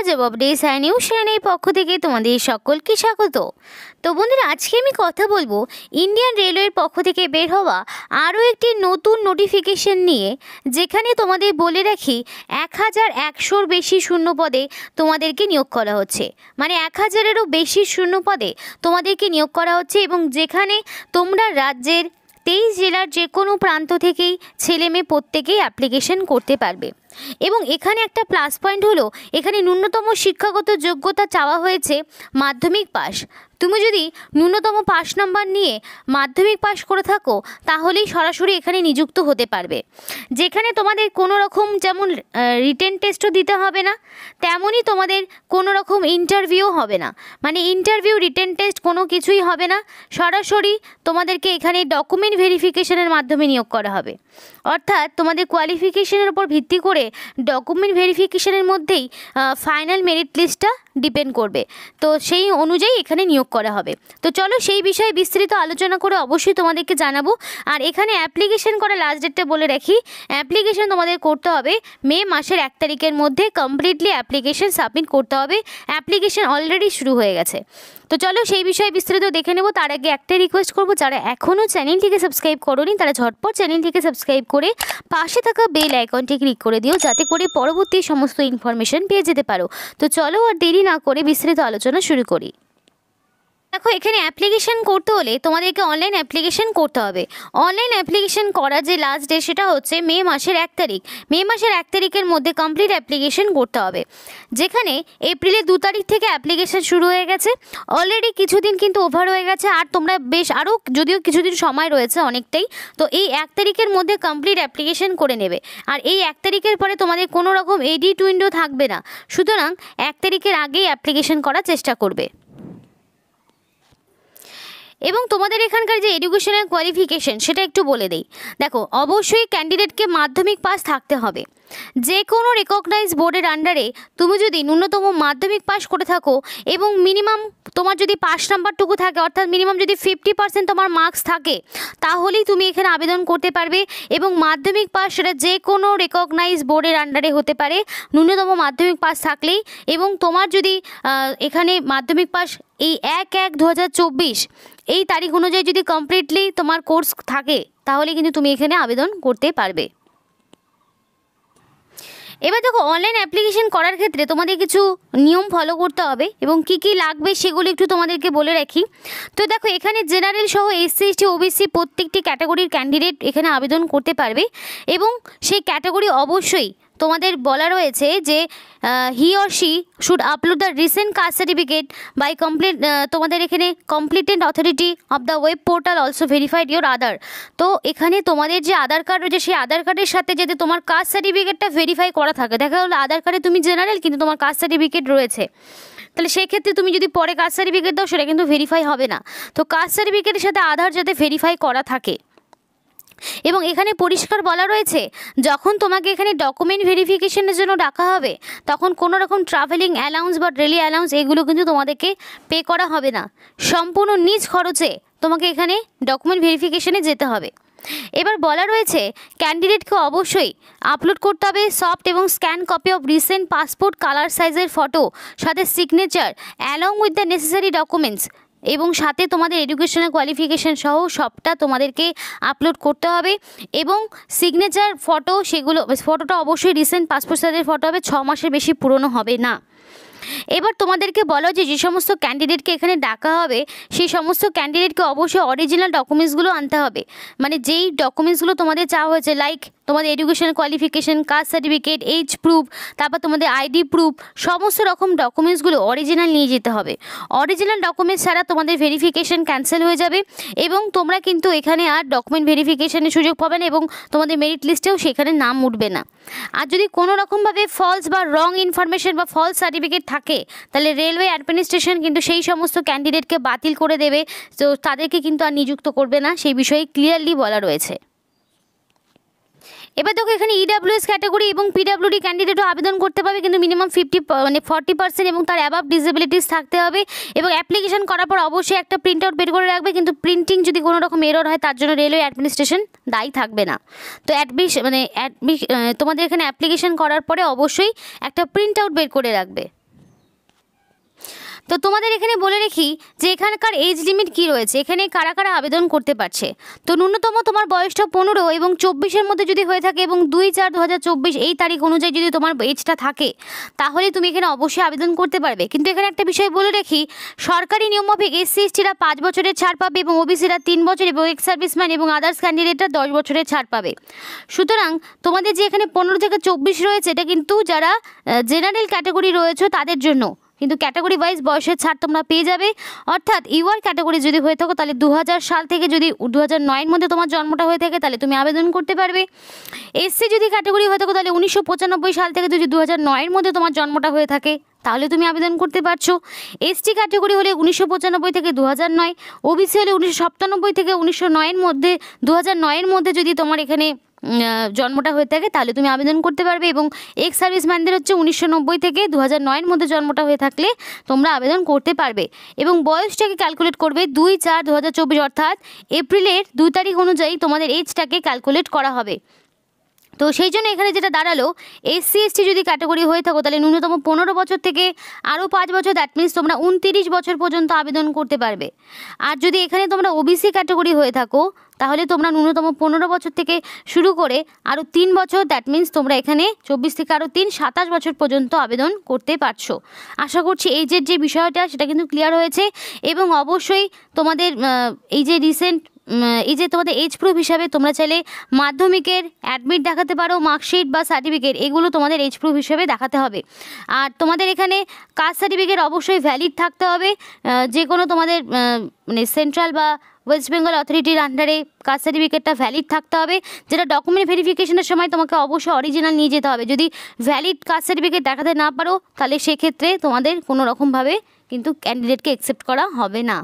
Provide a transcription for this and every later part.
জবাব ডে সাই নিউজ চ্যানেলের পক্ষ থেকে তোমাদের সকলকে স্বাগত। তো বন্ধুরা, আজকে আমি কথা বলবো ইন্ডিয়ান রেলওয়ের পক্ষ থেকে বের হওয়া আরও একটি নতুন নোটিফিকেশন নিয়ে, যেখানে তোমাদের বলে রাখি 1100-র বেশি শূন্য পদে তোমাদেরকে নিয়োগ করা হচ্ছে। মানে 1000-এরও বেশি শূন্য পদে তোমাদেরকে নিয়োগ করা হচ্ছে, এবং যেখানে তোমরা রাজ্যের 23 জেলার যে কোনো প্রান্ত থেকেই ছেলে মেয়ে প্রত্যেকেই অ্যাপ্লিকেশন করতে পারবে। এবং এখানে একটা প্লাস পয়েন্ট হলো, এখানে ন্যূনতম শিক্ষাগত যোগ্যতা চাওয়া হয়েছে মাধ্যমিক পাস। তুমি যদি ন্যূনতম 5 নম্বর নিয়ে মাধ্যমিক পাস করে থাকো, তাহলেই সরাসরি এখানে নিযুক্ত হতে পারবে। যেখানে তোমাদের কোনো রকম যেমন রিটেন টেস্টও দিতে হবে না, তেমনই তোমাদের কোনো রকম ইন্টারভিউ হবে না। মানে ইন্টারভিউ, রিটেন টেস্ট কোনো কিছুই হবে না, সরাসরি তোমাদেরকে এখানে ডকুমেন্ট ভেরিফিকেশনের মাধ্যমে নিয়োগ করা হবে। অর্থাৎ তোমাদের কোয়ালিফিকেশনের উপর ভিত্তি করে ডকুমেন্ট ভেরিফিকেশনের মধ্যেই ফাইনাল মেরিট লিস্টটা ডিপেন্ড করবে। তো সেই অনুযায়ী এখানে নিয়োগ করা হবে। তো চলো সেই বিষয়ে বিস্তারিত আলোচনা করে অবশ্যই তোমাদেরকে জানাবো। আর এখানে অ্যাপ্লিকেশন করার লাস্ট ডেটটা বলে রাখি, অ্যাপ্লিকেশন তোমাদের করতে হবে মে মাসের 1 তারিখের মধ্যে। কমপ্লিটলি অ্যাপ্লিকেশন সাবমিট করতে হবে। অ্যাপ্লিকেশন অলরেডি শুরু হয়ে গেছে। তো চলো সেই বিষয়ে বিস্তারিত দেখে নেব। তার আগে একটাই রিকোয়েস্ট করবো, যারা এখনও চ্যানেলটিকে সাবস্ক্রাইব করোনি তারা ঝটপট চ্যানেলটিকে সাবস্ক্রাইব করে পাশে থাকা বেল আইকনটি ক্লিক করে দিও, যাতে করে পরবর্তী সমস্ত ইনফরমেশন পেয়ে যেতে পারো। তো চলো আর দেরি না করে বিস্তারিত আলোচনা শুরু করি। দেখো, এখানে অ্যাপ্লিকেশন করতে হলে তোমাদেরকে অনলাইন অ্যাপ্লিকেশন করতে হবে। অনলাইন অ্যাপ্লিকেশন করার যে লাস্ট ডেট সেটা হচ্ছে মে মাসের 1 তারিখ। মে মাসের 1 তারিখের মধ্যে কমপ্লিট অ্যাপ্লিকেশন করতে হবে। যেখানে এপ্রিলের 2 তারিখ থেকে অ্যাপ্লিকেশন শুরু হয়ে গেছে। অলরেডি কিছুদিন কিন্তু ওভার হয়ে গেছে, আর তোমরা বেশ আরও যদিও কিছুদিন সময় রয়েছে অনেকটাই। তো এই 1 তারিখের মধ্যে কমপ্লিট অ্যাপ্লিকেশন করে নেবে। আর এই 1 তারিখের পরে তোমাদের কোনো রকম এডিট উইন্ডো থাকবে না, সুতরাং 1 তারিখের আগেই অ্যাপ্লিকেশন করার চেষ্টা করবে। এবং তোমাদের এখানকার যে এডুকেশনাল কোয়ালিফিকেশন সেটা একটু বলে দেই। দেখো, অবশ্যই ক্যান্ডিডেটকে মাধ্যমিক পাস থাকতে হবে। যে কোনো রেকগনাইজ বোর্ডের আন্ডারে তুমি যদি ন্যূনতম মাধ্যমিক পাস করে থাকো এবং মিনিমাম তোমার যদি 5 নাম্বারটুকু থাকে, অর্থাৎ মিনিমাম যদি 50% তোমার মার্কস থাকে, তাহলেই তুমি এখানে আবেদন করতে পারবে। এবং মাধ্যমিক পাস সেটা যে কোনো রেকগনাইজ বোর্ডের আন্ডারে হতে পারে, ন্যূনতম মাধ্যমিক পাস থাকলেই। এবং তোমার যদি এখানে মাধ্যমিক পাস এই 1/1/2024 এই তারিখ অনুযায়ী যদি কমপ্লিটলি তোমার কোর্স থাকে, তাহলে কিন্তু তুমি এখানে আবেদন করতে পারবে। এবার দেখো, অনলাইন অ্যাপ্লিকেশন করার ক্ষেত্রে তোমাদের কিছু নিয়ম ফলো করতে হবে, এবং কি কি লাগবে সেগুলো একটু তোমাদেরকে বলে রাখি। তো দেখো, এখানে জেনারেল সহ SC ST OBC প্রত্যেকটি ক্যাটাগরির ক্যান্ডিডেট এখানে আবেদন করতে পারবে। এবং সেই ক্যাটাগরি অবশ্যই তোমাদের বলা রয়েছে যে he or she should upload the recent caste certificate by তোমাদের এখানে competent authority of the web portal also verified your Aadhaar. তো এখানে তোমাদের যে আধার কার্ড রয়েছে, সেই আধার কার্ডের সাথে যাতে তোমার কাস্ট সার্টিফিকেটটা ভেরিফাই করা থাকে। দেখা গেলো আধার কার্ডে তুমি জেনারেল কিন্তু তোমার কাস্ট সার্টিফিকেট রয়েছে, তাহলে সেই ক্ষেত্রে তুমি যদি পরে কাস্ট সার্টিফিকেট দাও সেটা কিন্তু ভেরিফাই হবে না। তো কাস্ট সার্টিফিকেটের সাথে আধার যাতে ভেরিফাই করা থাকে। এবং এখানে পরিষ্কার বলা রয়েছে, যখন তোমাকে এখানে ডকুমেন্ট ভেরিফিকেশনের জন্য ডাকা হবে, তখন কোনো রকম ট্রাভেলিং অ্যালাউন্স বা ডেলি অ্যালাউন্স এগুলো কিন্তু তোমাদেরকে পে করা হবে না। সম্পূর্ণ নিজ খরচে তোমাকে এখানে ডকুমেন্ট ভেরিফিকেশনে যেতে হবে। এবার বলা রয়েছে, ক্যান্ডিডেটকে অবশ্যই আপলোড করতে হবে সফট এবং scan copy of recent passport colour সাইজের ফটো, সাথে signature along with the necessary documents, এবং সাথে তোমাদের এডুকেশনাল কোয়ালিফিকেশান সহ সবটা তোমাদেরকে আপলোড করতে হবে। এবং সিগনেচার ফটো, সেগুলো ফটোটা অবশ্যই রিসেন্ট পাসপোর্ট সাইজের ফটো হবে, 6 মাসের বেশি পুরনো হবে না। এবার তোমাদেরকে বলো যে সমস্ত ক্যান্ডিডেটকে এখানে ডাকা হবে, সেই সমস্ত ক্যান্ডিডেটকে অবশ্যই অরিজিনাল ডকুমেন্টসগুলো আনতে হবে। মানে যেই ডকুমেন্টসগুলো তোমাদের চাওয়া হয়েছে, লাইক তোমাদের education qualification, caste certificate, age proof, তারপর তোমাদের ID প্রুফ, সমস্ত রকম ডকুমেন্টসগুলো অরিজিনাল নিয়ে যেতে হবে। অরিজিনাল ডকুমেন্টস ছাড়া তোমাদের ভেরিফিকেশান ক্যান্সেল হয়ে যাবে, এবং তোমরা কিন্তু এখানে আর ডকুমেন্ট ভেরিফিকেশানের সুযোগ পাবে না, এবং তোমাদের মেরিট লিস্টেও সেখানে নাম উঠবে না। আর যদি কোনো রকমভাবে ফলস বা রং ইনফরমেশন বা ফলস সার্টিফিকেট থাকে, তাহলে রেলওয়ে অ্যাডমিনিস্ট্রেশন কিন্তু সেই সমস্ত ক্যান্ডিডেটকে বাতিল করে দেবে। তো তাদেরকে কিন্তু আর নিযুক্ত করবে না, সেই বিষয়ে ক্লিয়ারলি বলা রয়েছে। এবার দেখো, এখানে EWS ক্যাটাগরি এবং PWD ক্যান্ডিডেটও আবেদন করতে পারবে, কিন্তু মিনিমাম 40% এবং তার অ্যাবাভ ডিসেবিলিটিস থাকতে হবে। এবং অ্যাপ্লিকেশন করার পর অবশ্যই একটা প্রিন্ট আউট বের করে রাখবে, কিন্তু প্রিন্টিং যদি কোনো রকম এরর হয় তার জন্য রেলওয়ে অ্যাডমিনিস্ট্রেশন দায়ী থাকবে না। তো তোমাদের এখানে অ্যাপ্লিকেশন করার পরে অবশ্যই একটা প্রিন্ট আউট বের করে রাখবে। তো তোমাদের এখানে বলে রাখি যে এখানকার এজ লিমিট কি রয়েছে, এখানে কারা কারা আবেদন করতে পারছে। তো ন্যূনতম তোমার বয়সটা 15 এবং 24-এর মধ্যে যদি হয়ে থাকে এবং 2/4/2024 এই তারিখ অনুযায়ী যদি তোমার এজটা থাকে তাহলে তুমি এখানে অবশ্যই আবেদন করতে পারবে। কিন্তু এখানে একটা বিষয় বলে রাখি, সরকারি নিয়মমাফিক SC/STরা 5 বছরের ছাড় পাবে এবং OBCরা 3 বছর এবং এক্স সার্ভিসম্যান এবং আদার্স ক্যান্ডিডেটরা 10 বছরের ছাড় পাবে। সুতরাং তোমাদের যে এখানে 15 থেকে 24 রয়েছে এটা কিন্তু যারা জেনারেল ক্যাটাগরি রয়েছে তাদের জন্য, কিন্তু ক্যাটাগরি ওয়াইজ বয়সের ছাড় তোমরা পেয়ে যাবে। অর্থাৎ ইউআর ক্যাটাগরি যদি হয়ে থাকো তাহলে 2000 সাল থেকে যদি 2009-এর মধ্যে তোমার জন্মটা হয়ে থাকে তাহলে তুমি আবেদন করতে পারবে। এসসি যদি ক্যাটাগরি হয়ে থাকো তাহলে 1995 সাল থেকে যদি 2009-এর মধ্যে তোমার জন্মটা হয়ে থাকে তাহলে তুমি আবেদন করতে পারছো। এসটি ক্যাটাগরি হলে 1995 থেকে 2009, ওবিসি হলে 1997 থেকে 1909-এর মধ্যে 2009-এর মধ্যে যদি তোমার এখানে জন্মটা হয়ে থাকে তাহলে তুমি আবেদন করতে পারবে। এবং এক্স সার্ভিসম্যানদের হচ্ছে 1990 থেকে 2009-এর মধ্যে জন্মটা হয়ে থাকলে তোমরা আবেদন করতে পারবে। এবং বয়সটাকে ক্যালকুলেট করবে 2/4/2024 অর্থাৎ এপ্রিলের 2 তারিখ অনুযায়ী তোমাদের এজটাকে ক্যালকুলেট করা হবে। তো সেই জন্য এখানে যেটা দাঁড়ালো, SC/ST যদি ক্যাটাগরি হয়ে থাকো তাহলে ন্যূনতম 15 বছর থেকে আরও 5 বছর, দ্যাট মিনস তোমরা 29 বছর পর্যন্ত আবেদন করতে পারবে। আর যদি এখানে তোমরা ওবিসি ক্যাটাগরি হয়ে থাকো তাহলে তোমরা ন্যূনতম 15 বছর থেকে শুরু করে আরও 3 বছর, দ্যাট মিনস তোমরা এখানে 24 থেকে আরও 3 27 বছর পর্যন্ত আবেদন করতে পারছো। আশা করছি এজের যে বিষয়টা সেটা কিন্তু ক্লিয়ার হয়েছে। এবং অবশ্যই তোমাদের এই যে রিসেন্ট এই যে তোমাদের এজ প্রুফ হিসাবে তোমরা চাইলে মাধ্যমিকের অ্যাডমিট দেখাতে পারো, মার্কশিট বা সার্টিফিকেট, এগুলো তোমাদের এজ প্রুফ হিসাবে দেখাতে হবে। আর তোমাদের এখানে কাস্ট সার্টিফিকেট অবশ্যই ভ্যালিড থাকতে হবে। যে কোনো তোমাদের মানে সেন্ট্রাল বা ওয়েস্ট বেঙ্গল অথরিটির আন্ডারে কাস্ট সার্টিফিকেটটা ভ্যালিড থাকতে হবে, যেটা ডকুমেন্ট ভেরিফিকেশনের সময় তোমাকে অবশ্যই অরিজিনাল নিয়ে যেতে হবে। যদি ভ্যালিড কাস্ট সার্টিফিকেট দেখাতে না পারো তাহলে সেক্ষেত্রে তোমাদের কোনো রকমভাবে কিন্তু ক্যান্ডিডেটকে অ্যাকসেপ্ট করা হবে না।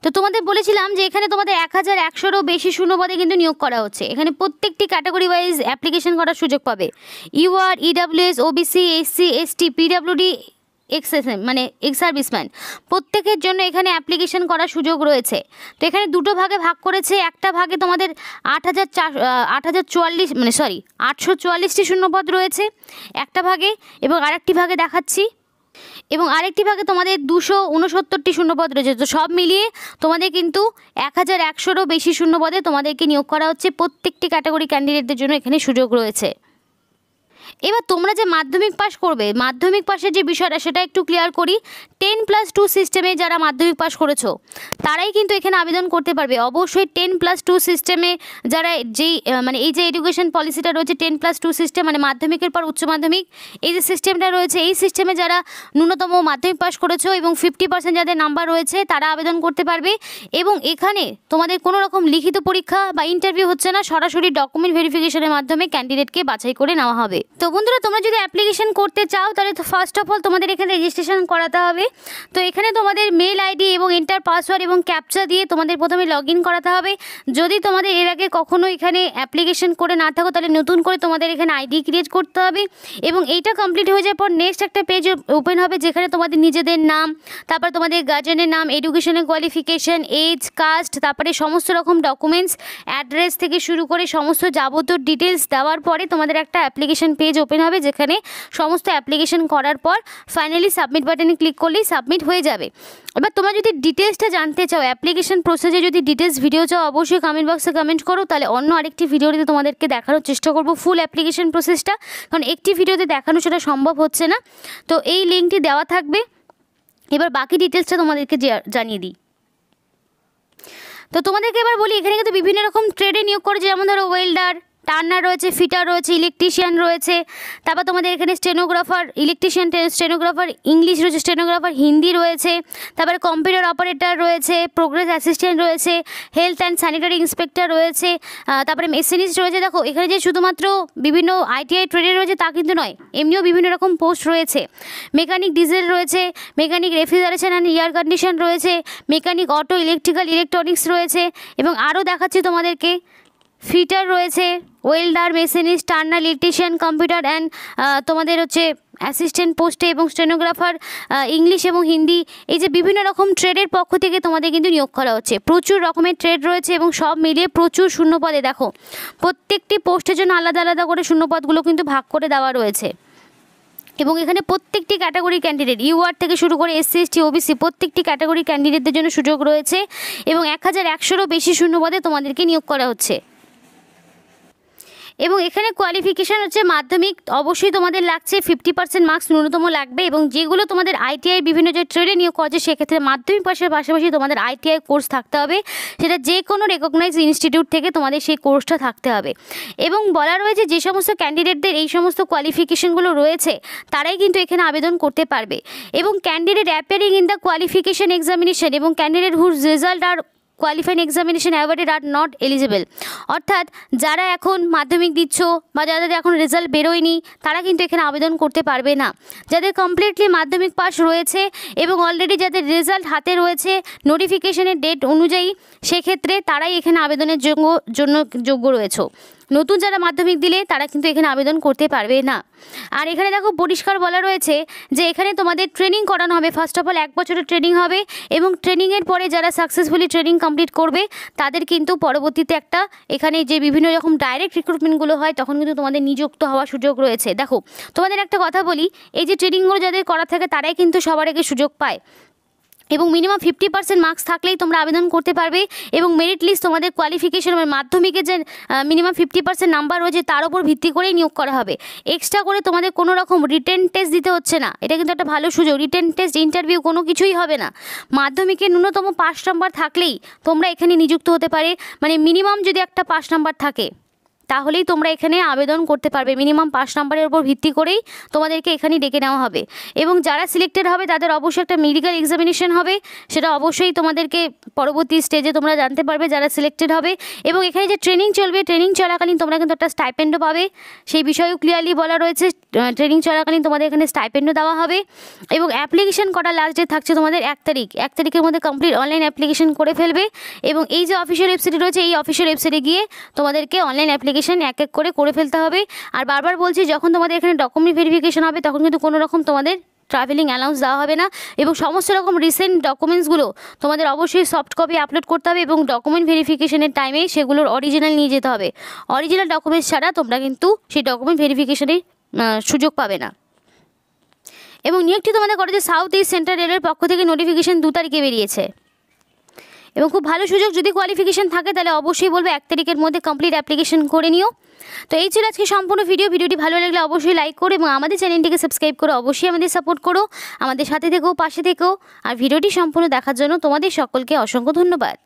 তো তোমাদের বলেছিলাম যে এখানে তোমাদের 1100-এরও বেশি শূন্যপদে কিন্তু নিয়োগ করা হচ্ছে। এখানে প্রত্যেকটি ক্যাটাগরি ওয়াইজ অ্যাপ্লিকেশন করার সুযোগ পাবে। UR, EWS, OBC, SC, ST, PWD, XSM মানে এক্স সার্ভিসম্যান, প্রত্যেকের জন্য এখানে অ্যাপ্লিকেশন করার সুযোগ রয়েছে। তো এখানে দুটো ভাগে ভাগ করেছে। একটা ভাগে তোমাদের 844টি শূন্যপদ রয়েছে একটা ভাগে, এবং আরেকটি ভাগে দেখাচ্ছি, এবং আরেকটি ভাগে তোমাদের 269টি শূন্যপদ রয়েছে। তো সব মিলিয়ে তোমাদের কিন্তু 1100-এরও বেশি শূন্যপদে তোমাদেরকে নিয়োগ করা হচ্ছে। প্রত্যেকটি ক্যাটাগরি ক্যান্ডিডেটদের জন্য এখানে সুযোগ রয়েছে। এবার তোমরা যে মাধ্যমিক পাস করবে, মাধ্যমিক পাসের যে বিষয়টা সেটা একটু ক্লিয়ার করি। 10+2 সিস্টেমে যারা মাধ্যমিক পাস করেছো তারাই কিন্তু এখানে আবেদন করতে পারবে। অবশ্যই 10+2 সিস্টেমে যারা যেই মানে এই যে এডুকেশন পলিসিটা রয়েছে 10+2 সিস্টেম মানে মাধ্যমিকের পর উচ্চ মাধ্যমিক, এই যে সিস্টেমটা রয়েছে এই সিস্টেমে যারা ন্যূনতম মাধ্যমিক পাস করেছো এবং 50% যাদের নাম্বার রয়েছে তারা আবেদন করতে পারবে। এবং এখানে তোমাদের কোনো রকম লিখিত পরীক্ষা বা ইন্টারভিউ হচ্ছে না, সরাসরি ডকুমেন্ট ভেরিফিকেশনের মাধ্যমে ক্যান্ডিডেটকে বাছাই করে নেওয়া হবে। তো বন্ধুরা, তোমরা যদি অ্যাপ্লিকেশন করতে চাও তাহলে তো ফার্স্ট অফ অল তোমাদের এখানে রেজিস্ট্রেশন করাতে হবে। তো এখানে তোমাদের মেল আইডি এবং এন্টার পাসওয়ার্ড এবং ক্যাপচা দিয়ে তোমাদের প্রথমে লগ ইন করাতে হবে। যদি তোমাদের এর আগে কখনো এখানে অ্যাপ্লিকেশন করে না থাকো তাহলে নতুন করে তোমাদের এখানে আইডি ক্রিয়েট করতে হবে। এবং এইটা কমপ্লিট হয়ে যাওয়ার পর নেক্সট একটা পেজ ওপেন হবে যেখানে তোমাদের নিজেদের নাম, তারপর তোমাদের গার্জেনের নাম, এডুকেশনের কোয়ালিফিকেশন, এজ, কাস্ট, তারপরে সমস্ত রকম ডকুমেন্টস, অ্যাড্রেস থেকে শুরু করে সমস্ত যাবতীয় ডিটেলস দেওয়ার পরে তোমাদের একটা অ্যাপ্লিকেশন পেজ ওপেন হবে যেখানে সমস্ত অ্যাপ্লিকেশন করার পর ফাইনালি সাবমিট বাটনে ক্লিক করলেই সাবমিট হয়ে যাবে। এবার তোমরা যদি ডিটেলসটা জানতে চাও, অ্যাপ্লিকেশন প্রসেসে যদি ডিটেলস ভিডিও চাও অবশ্যই কমেন্ট বক্সে কমেন্ট করো, তাহলে অন্য আরেকটি ভিডিওতে তোমাদেরকে দেখানোর চেষ্টা করবো ফুল অ্যাপ্লিকেশন প্রসেসটা, কারণ একটি ভিডিওতে দেখানো সেটা সম্ভব হচ্ছে না। তো এই লিঙ্কটি দেওয়া থাকবে। এবার বাকি ডিটেলসটা তোমাদেরকে জানিয়ে দিই। তো তোমাদেরকে এবার বলি, এখানে কিন্তু বিভিন্ন রকম ট্রেডে নিয়োগ করে, যেমন ধরো ওয়েল্ডার, টার্নার রয়েছে, ফিটার রয়েছে, ইলেকট্রিশিয়ান রয়েছে, তারপর তোমাদের এখানে স্টেনোগ্রাফার, ইলেকট্রিশিয়ান স্টেনোগ্রাফার ইংলিশ রয়েছে, স্টেনোগ্রাফার হিন্দি রয়েছে, তারপরে কম্পিউটার অপারেটর রয়েছে, প্রোগ্রেস অ্যাসিস্ট্যান্ট রয়েছে, হেলথ অ্যান্ড স্যানিটারি ইন্সপেক্টর রয়েছে, তারপরে মেশিনিস্ট রয়েছে। দেখো এখানে যে শুধুমাত্র বিভিন্ন ITI ট্রেডে রয়েছে তা কিন্তু নয়, এমনিও বিভিন্ন রকম পোস্ট রয়েছে। মেকানিক ডিজেল রয়েছে, mechanic refrigeration and air condition রয়েছে, মেকানিক অটো, ইলেকট্রিক্যাল, ইলেকট্রনিক্স রয়েছে, এবং আরও দেখাচ্ছি তোমাদেরকে ফিটার রয়েছে, welder, machinist, Turner, electrician, computer and তোমাদের হচ্ছে অ্যাসিস্ট্যান্ট পোস্টে, এবং স্টেনোগ্রাফার ইংলিশ এবং হিন্দি, এই যে বিভিন্ন রকম ট্রেডের পক্ষ থেকে তোমাদের কিন্তু নিয়োগ করা হচ্ছে। প্রচুর রকমের ট্রেড রয়েছে এবং সব মিলিয়ে প্রচুর শূন্যপদে দেখো প্রত্যেকটি পোস্টের জন্য আলাদা আলাদা করে শূন্যপদগুলো কিন্তু ভাগ করে দেওয়া রয়েছে। এবং এখানে প্রত্যেকটি ক্যাটাগরির ক্যান্ডিডেট ইউআর থেকে শুরু করে এসসি এসটি ওবিসি প্রত্যেকটি ক্যাটাগরির ক্যান্ডিডেটদের জন্য সুযোগ রয়েছে এবং 1100-ও বেশি শূন্যপদে তোমাদেরকে নিয়োগ করা হচ্ছে। এবং এখানে কোয়ালিফিকেশান হচ্ছে মাধ্যমিক অবশ্যই তোমাদের লাগছে, 50% মার্কস ন্যূনতম লাগবে। এবং যেগুলো তোমাদের আইটিআই বিভিন্ন যে ট্রেডে নিয়োগ করা হচ্ছে সেক্ষেত্রে মাধ্যমিক পাশের পাশাপাশি তোমাদের আইটিআই কোর্স থাকতে হবে, সেটা যে কোনো রেকগনাইজ ইনস্টিটিউট থেকে তোমাদের সেই কোর্সটা থাকতে হবে। এবং বলা রয়েছে যে সমস্ত ক্যান্ডিডেটদের এই সমস্ত কোয়ালিফিকেশানগুলো রয়েছে তারাই কিন্তু এখানে আবেদন করতে পারবে। এবং candidate appearing in the qualification examination এবং candidate whose result are qualifying examination awarded are not eligible, অর্থাৎ যারা এখন মাধ্যমিক দিচ্ছ বা যাদের এখন রেজাল্ট বেরোয়নি তারা কিন্তু এখানে আবেদন করতে পারবে না। যাদের কমপ্লিটলি মাধ্যমিক পাস রয়েছে এবং অলরেডি যাদের রেজাল্ট হাতে রয়েছে নোটিফিকেশনের ডেট অনুযায়ী, সেক্ষেত্রে তারাই এখানে আবেদনের জন্য যোগ্য রয়েছে। নতুন যারা মাধ্যমিক দিলে তারা কিন্তু এখানে আবেদন করতে পারবে না। আর এখানে দেখো পরিষ্কার বলা রয়েছে যে এখানে তোমাদের ট্রেনিং করানো হবে। ফার্স্ট অফ অল 1 বছরের ট্রেনিং হবে এবং ট্রেনিংয়ের পরে যারা সাকসেসফুলি ট্রেনিং কমপ্লিট করবে তাদের কিন্তু পরবর্তীতে একটা এখানে যে বিভিন্ন রকম ডাইরেক্ট রিক্রুটমেন্টগুলো হয় তখন কিন্তু তোমাদের নিযুক্ত হওয়ার সুযোগ রয়েছে। দেখো তোমাদের একটা কথা বলি, এই যে ট্রেনিংগুলো যাদের করা থাকে তারাই কিন্তু সবার আগে সুযোগ পায় এবং মিনিমাম 50% মার্কস থাকলেই তোমরা আবেদন করতে পারবে। এবং মেরিট লিস্ট তোমাদের কোয়ালিফিকেশন মাধ্যমিকের যে মিনিমাম 50% নাম্বার রয়েছে তার উপর ভিত্তি করেই নিয়োগ করা হবে। এক্সট্রা করে তোমাদের কোনো রকম রিটেন টেস্ট দিতে হচ্ছে না, এটা কিন্তু একটা ভালো সুযোগ। রিটেন টেস্ট, ইন্টারভিউ কোনো কিছুই হবে না। মাধ্যমিকের ন্যূনতম 5 নাম্বার থাকলেই তোমরা এখানে নিযুক্ত হতে পারে, মানে মিনিমাম যদি একটা 5 নাম্বার থাকে তাহলেই তোমরা এখানে আবেদন করতে পারবে। মিনিমাম 5 নাম্বারের উপর ভিত্তি করেই তোমাদেরকে এখানে ডেকে নেওয়া হবে। এবং যারা সিলেক্টেড হবে তাদের অবশ্যই একটা মেডিকেল এক্সামিনেশন হবে, সেটা অবশ্যই তোমাদেরকে পরবর্তী স্টেজে তোমরা জানতে পারবে যারা সিলেক্টেড হবে। এবং এখানে যে ট্রেনিং চলবে, ট্রেনিং চলাকালীন তোমরা কিন্তু একটা স্টাইপেন্ডও পাবে, সেই বিষয়েও ক্লিয়ারলি বলা রয়েছে। ট্রেনিং চলাকালীন তোমাদের এখানে স্টাইপেন্ডও দেওয়া হবে। এবং অ্যাপ্লিকেশন করার লাস্ট ডেট থাকছে তোমাদের 1 তারিখ। 1 তারিখের মধ্যে কমপ্লিট অনলাইন অ্যাপ্লিকেশন করে ফেলবে। এবং এই যে অফিসিয়াল ওয়েবসাইট রয়েছে এই অফিসিয়াল ওয়েবসাইটে গিয়ে তোমাদেরকে অনলাইন অ্যাপ্লিকেশন এক এক করে ফেলতে হবে। আর বারবার বলছি, যখন তোমাদের এখানে ডকুমেন্ট ভেরিফিকেশন হবে তখন কিন্তু কোনো রকম তোমাদের ট্রাভেলিং অ্যালাউন্স দেওয়া হবে না। এবং সমস্ত রকম রিসেন্ট ডকুমেন্টসগুলো তোমাদের অবশ্যই সফট কপি আপলোড করতে হবে এবং ডকুমেন্ট ভেরিফিকেশনের টাইমে সেগুলোর অরিজিনাল নিয়ে যেতে হবে। অরিজিনাল ডকুমেন্টস ছাড়া তোমরা কিন্তু সেই ডকুমেন্ট ভেরিফিকেশনের সুযোগ পাবে না। এবং নিয়োগটি তোমাদের করে যে সাউথ ইস্ট সেন্ট্রাল রেলের পক্ষ থেকে নোটিফিকেশন 2 তারিখে বেরিয়েছে এবং খুব ভালো সুযোগ। যদি কোয়ালিফিকেশন থাকে তাহলে অবশ্যই বলবো 1 তারিখের মধ্যে কমপ্লিট অ্যাপ্লিকেশন করে নিও। তো এই ছিল আজকে সম্পূর্ণ ভিডিওটি ভালো লাগলে অবশ্যই লাইক করো এবং আমাদের চ্যানেলটিকে সাবস্ক্রাইব করো, অবশ্যই আমাদের সাপোর্ট করো, আমাদের সাথে থেকো, পাশে থেকো। আর ভিডিওটি সম্পূর্ণ দেখার জন্য তোমাদের সকলকে অসংখ্য ধন্যবাদ।